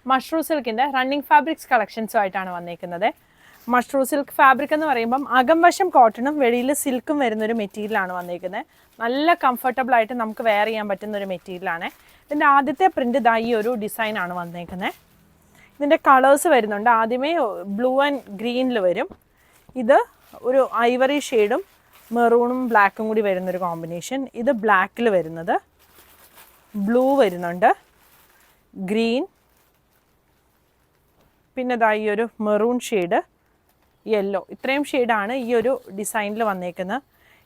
Mashru സിൽക്കിൻ്റെ running fabrics കളക്ഷൻസുമായിട്ടാണ് വന്നിരിക്കുന്നത്. Mashru silk fabric എന്ന് പറയുമ്പം അകംവശം കോട്ടണും വെളിയിൽ സിൽക്കും വരുന്നൊരു മെറ്റീരിയലാണ് വന്നിരിക്കുന്നത്. നല്ല കംഫർട്ടബിൾ ആയിട്ട് നമുക്ക് വെയർ ചെയ്യാൻ പറ്റുന്ന ഒരു മെറ്റീരിയലാണ്. ഇതിൻ്റെ ആദ്യത്തെ പ്രിൻ്റ് ഇതാ ഈ ഒരു ഡിസൈനാണ് വന്നിരിക്കുന്നത്. ഇതിൻ്റെ കളേഴ്സ് വരുന്നുണ്ട്. ആദ്യമേ ബ്ലൂ ആൻഡ് ഗ്രീനിൽ വരും. ഇത് ഒരു ഐവറി ഷെയ്ഡും മെറൂണും ബ്ലാക്കും കൂടി വരുന്നൊരു കോമ്പിനേഷൻ. ഇത് ബ്ലാക്കിൽ വരുന്നത്, ബ്ലൂ വരുന്നുണ്ട്, ഗ്രീൻ, പിന്നെ ഇതാ ഈ ഒരു മെറൂൺ ഷെയ്ഡ്, യെല്ലോ. ഇത്രയും ഷെയ്ഡാണ് ഈ ഒരു ഡിസൈനിൽ വന്നേക്കുന്നത്.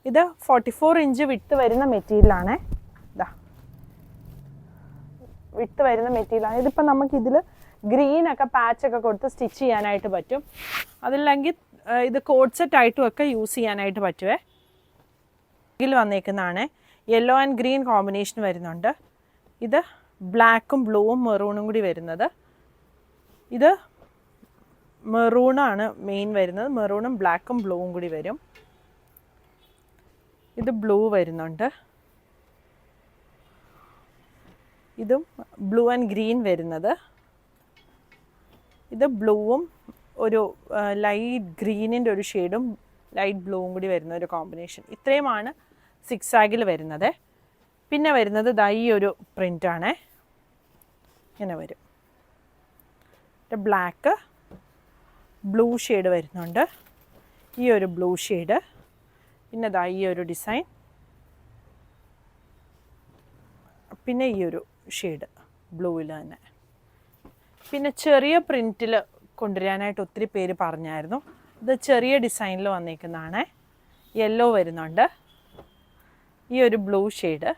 ഇത് 44 ഇഞ്ച് വിട്ട് വരുന്ന മെറ്റീരിയലാണ്. ഇതാ വിട്ട് വരുന്ന മെറ്റീരിയലാണ്. ഇതിപ്പോൾ നമുക്കിതിൽ ഗ്രീനൊക്കെ പാച്ചൊക്കെ കൊടുത്ത് സ്റ്റിച്ച് ചെയ്യാനായിട്ട് പറ്റും. അതില്ലെങ്കിൽ ഇത് കോഡ് സെറ്റ് ആയിട്ടും ഒക്കെ യൂസ് ചെയ്യാനായിട്ട് പറ്റുമേ. ഇതിൽ വന്നേക്കുന്നതാണ് യെല്ലോ ആൻഡ് ഗ്രീൻ കോമ്പിനേഷൻ വരുന്നുണ്ട്. ഇത് ബ്ലാക്കും ബ്ലൂവും മെറൂണും കൂടി വരുന്നത്. ഇത് മെറൂണാണ് മെയിൻ വരുന്നത്. മെറൂണും ബ്ലാക്കും ബ്ലൂവും കൂടി വരും. ഇത് ബ്ലൂ വരുന്നുണ്ട്. ഇതും ബ്ലൂ ആൻഡ് ഗ്രീൻ വരുന്നത്. ഇത് ബ്ലൂവും ഒരു ലൈറ്റ് ഗ്രീനിൻ്റെ ഒരു ഷെയ്ഡും ലൈറ്റ് ബ്ലൂവും കൂടി വരുന്ന ഒരു കോമ്പിനേഷൻ. ഇത്രയുമാണ് 6 ആഗിൽ വരുന്നത്. പിന്നെ വരുന്നത് ദാ ഈ ഒരു പ്രിൻ്റാണ്. ഇങ്ങനെ വരും. ബ്ലാക്ക് ബ്ലൂ ഷെയ്ഡ് വരുന്നുണ്ട്. ഈ ഒരു ബ്ലൂ ഷെയ്ഡ്, പിന്നെ ദാ ഈ ഒരു ഡിസൈൻ, പിന്നെ ഈ ഒരു ഷെയ്ഡ് ബ്ലൂവിൽ തന്നെ. പിന്നെ ചെറിയ പ്രിൻറ്റിൽ കൊണ്ടുവരാനായിട്ട് ഒത്തിരി പേര് പറഞ്ഞായിരുന്നു. ഇത് ചെറിയ ഡിസൈനിൽ വന്നിരിക്കുന്നതാണ്. യെല്ലോ വരുന്നുണ്ട്, ഈ ഒരു ബ്ലൂ ഷെയ്ഡ്,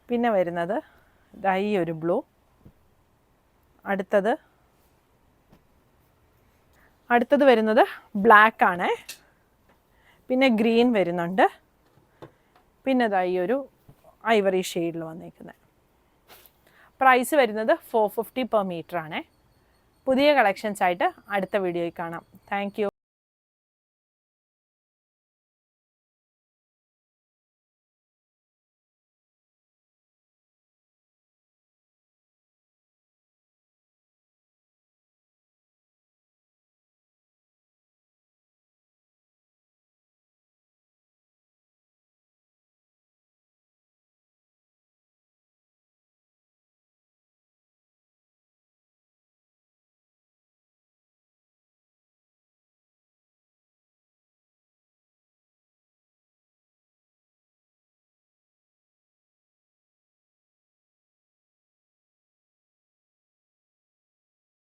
പിന്നെ വരുന്നത് ഇതാ ഈ ഒരു ബ്ലൂ. അടുത്തത് വരുന്നത് ബ്ലാക്ക് ആണ്. പിന്നെ ഗ്രീൻ വരുന്നുണ്ട്. പിന്നെ ഇതാ ഈ ഒരു ഐവറി ഷെയ്ഡിൽ വന്നിരിക്കുന്നത്. പ്രൈസ് വരുന്നത് 450 per മീറ്റർ ആണ്. പുതിയ കളക്ഷൻസ് ആയിട്ട് അടുത്ത വീഡിയോയിൽ കാണാം. Thank you.